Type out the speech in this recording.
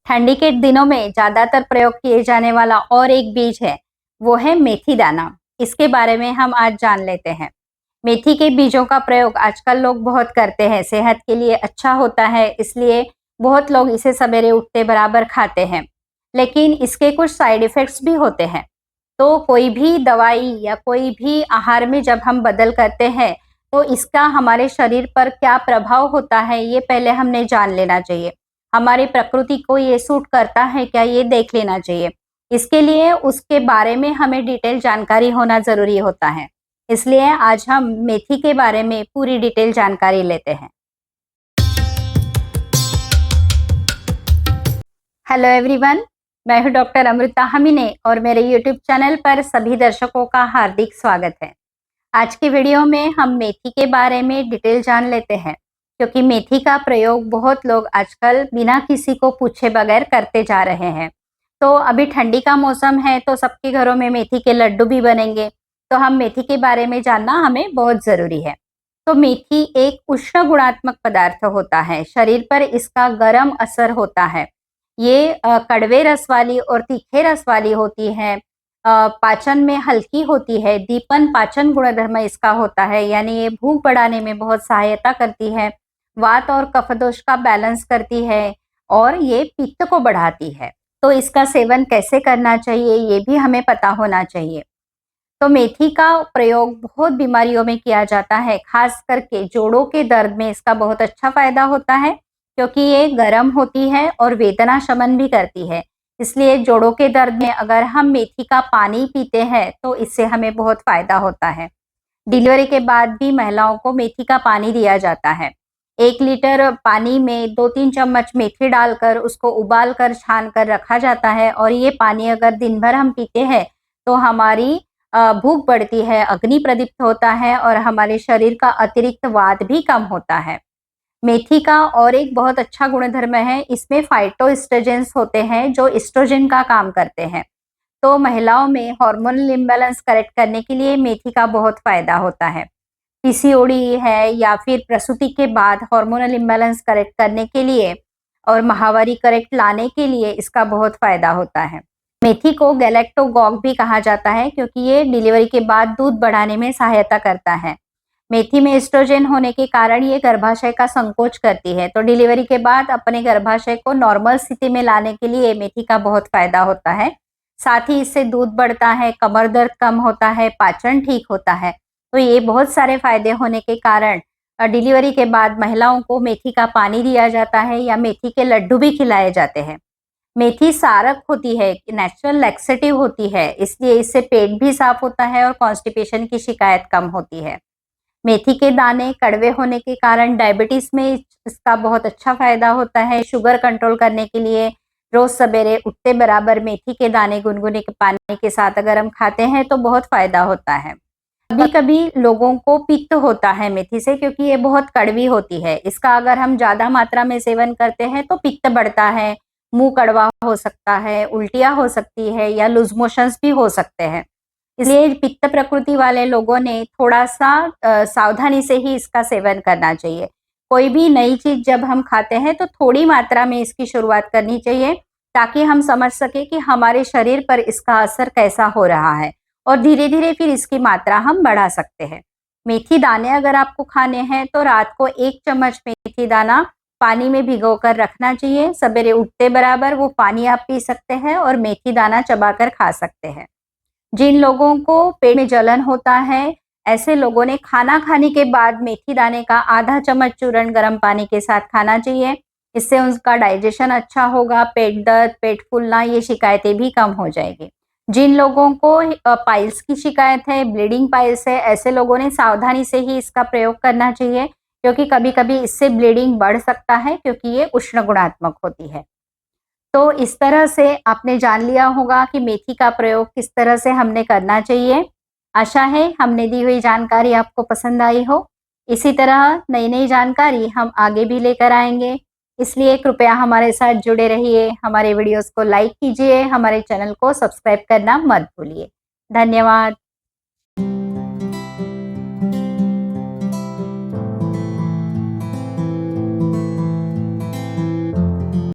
ठंडी के दिनों में ज्यादातर प्रयोग किए जाने वाला और एक बीज है, वो है मेथी दाना। इसके बारे में हम आज जान लेते हैं। मेथी के बीजों का प्रयोग आजकल लोग बहुत करते हैं, सेहत के लिए अच्छा होता है, इसलिए बहुत लोग इसे सवेरे उठते बराबर खाते हैं। लेकिन इसके कुछ साइड इफेक्ट्स भी होते हैं। तो कोई भी दवाई या कोई भी आहार में जब हम बदल करते हैं, तो इसका हमारे शरीर पर क्या प्रभाव होता है, ये पहले हमने जान लेना चाहिए। हमारी प्रकृति को ये सूट करता है क्या, ये देख लेना चाहिए। इसके लिए उसके बारे में हमें डिटेल जानकारी होना ज़रूरी होता है। इसलिए आज हम मेथी के बारे में पूरी डिटेल जानकारी लेते हैं। हेलो एवरीवन, मैं हूं डॉक्टर अमृता हमीने और मेरे यूट्यूब चैनल पर सभी दर्शकों का हार्दिक स्वागत है। आज की वीडियो में हम मेथी के बारे में डिटेल जान लेते हैं, क्योंकि मेथी का प्रयोग बहुत लोग आजकल बिना किसी को पूछे बगैर करते जा रहे हैं। तो अभी ठंडी का मौसम है, तो सबके घरों में मेथी के लड्डू भी बनेंगे, तो हम मेथी के बारे में जानना हमें बहुत ज़रूरी है। तो मेथी एक उष्ण गुणात्मक पदार्थ होता है, शरीर पर इसका गर्म असर होता है। ये कड़वे रस वाली और तीखे रस वाली होती है। पाचन में हल्की होती है, दीपन पाचन गुणधर्म इसका होता है, यानी ये भूख बढ़ाने में बहुत सहायता करती है, वात और कफ दोष का बैलेंस करती है और ये पित्त को बढ़ाती है। तो इसका सेवन कैसे करना चाहिए, ये भी हमें पता होना चाहिए। तो मेथी का प्रयोग बहुत बीमारियों में किया जाता है, खास करके जोड़ों के दर्द में इसका बहुत अच्छा फायदा होता है, क्योंकि ये गर्म होती है और वेदना शमन भी करती है। इसलिए जोड़ों के दर्द में अगर हम मेथी का पानी पीते हैं, तो इससे हमें बहुत फायदा होता है। डिलीवरी के बाद भी महिलाओं को मेथी का पानी दिया जाता है। 1 लीटर पानी में 2-3 चम्मच मेथी डालकर उसको उबाल कर छान कर रखा जाता है, और ये पानी अगर दिन भर हम पीते हैं, तो हमारी भूख बढ़ती है, अग्नि प्रदीप्त होता है और हमारे शरीर का अतिरिक्त वात भी कम होता है। मेथी का और एक बहुत अच्छा गुणधर्म है, इसमें फाइटोएस्ट्रोजेंस होते हैं जो एस्ट्रोजन का काम करते हैं। तो महिलाओं में हार्मोनल इम्बैलेंस करेक्ट करने के लिए मेथी का बहुत फायदा होता है। पीसीओडी है या फिर प्रसूति के बाद हार्मोनल इम्बैलेंस करेक्ट करने के लिए और माहवारी करेक्ट लाने के लिए इसका बहुत फायदा होता है। मेथी को गैलेक्टोगॉग भी कहा जाता है, क्योंकि ये डिलीवरी के बाद दूध बढ़ाने में सहायता करता है। मेथी में एस्ट्रोजन होने के कारण ये गर्भाशय का संकोच करती है, तो डिलीवरी के बाद अपने गर्भाशय को नॉर्मल स्थिति में लाने के लिए मेथी का बहुत फायदा होता है। साथ ही इससे दूध बढ़ता है, कमर दर्द कम होता है, पाचन ठीक होता है। तो ये बहुत सारे फायदे होने के कारण डिलीवरी के बाद महिलाओं को मेथी का पानी दिया जाता है या मेथी के लड्डू भी खिलाए जाते हैं। मेथी सारक होती है, नेचुरल लैक्सेटिव होती है, इसलिए इससे पेट भी साफ होता है और कॉन्स्टिपेशन की शिकायत कम होती है। मेथी के दाने कड़वे होने के कारण डायबिटीज में इसका बहुत अच्छा फायदा होता है। शुगर कंट्रोल करने के लिए रोज सवेरे उठते बराबर मेथी के दाने गुनगुने के पानी के साथ अगर हम खाते हैं, तो बहुत फायदा होता है। कभी कभी लोगों को पित्त होता है मेथी से, क्योंकि ये बहुत कड़वी होती है। इसका अगर हम ज्यादा मात्रा में सेवन करते हैं तो पित्त बढ़ता है, मुंह कड़वा हो सकता है, उल्टियां हो सकती है या लूज मोशंस भी हो सकते हैं। इसलिए पित्त प्रकृति वाले लोगों ने थोड़ा सा सावधानी से ही इसका सेवन करना चाहिए। कोई भी नई चीज जब हम खाते हैं, तो थोड़ी मात्रा में इसकी शुरुआत करनी चाहिए, ताकि हम समझ सके कि हमारे शरीर पर इसका असर कैसा हो रहा है, और धीरे धीरे फिर इसकी मात्रा हम बढ़ा सकते हैं। मेथी दाने अगर आपको खाने हैं, तो रात को 1 चम्मच मेथी दाना पानी में भिगोकर रखना चाहिए। सवेरे उठते बराबर वो पानी आप पी सकते हैं और मेथी दाना चबाकर खा सकते हैं। जिन लोगों को पेट में जलन होता है, ऐसे लोगों ने खाना खाने के बाद मेथी दाने का आधा चम्मच चूर्ण गर्म पानी के साथ खाना चाहिए। इससे उनका डाइजेशन अच्छा होगा, पेट दर्द, पेट फूलना, ये शिकायतें भी कम हो जाएगी। जिन लोगों को पाइल्स की शिकायत है, ब्लीडिंग पाइल्स है, ऐसे लोगों ने सावधानी से ही इसका प्रयोग करना चाहिए, क्योंकि कभी-कभी इससे ब्लीडिंग बढ़ सकता है, क्योंकि ये उष्ण गुणात्मक होती है। तो इस तरह से आपने जान लिया होगा कि मेथी का प्रयोग किस तरह से हमने करना चाहिए। आशा है हमने दी हुई जानकारी आपको पसंद आई हो। इसी तरह नई-नई जानकारी हम आगे भी लेकर आएँगे। इसलिए कृपया हमारे साथ जुड़े रहिए, हमारे वीडियोज़ को लाइक कीजिए, हमारे चैनल को सब्सक्राइब करना मत भूलिए। धन्यवाद।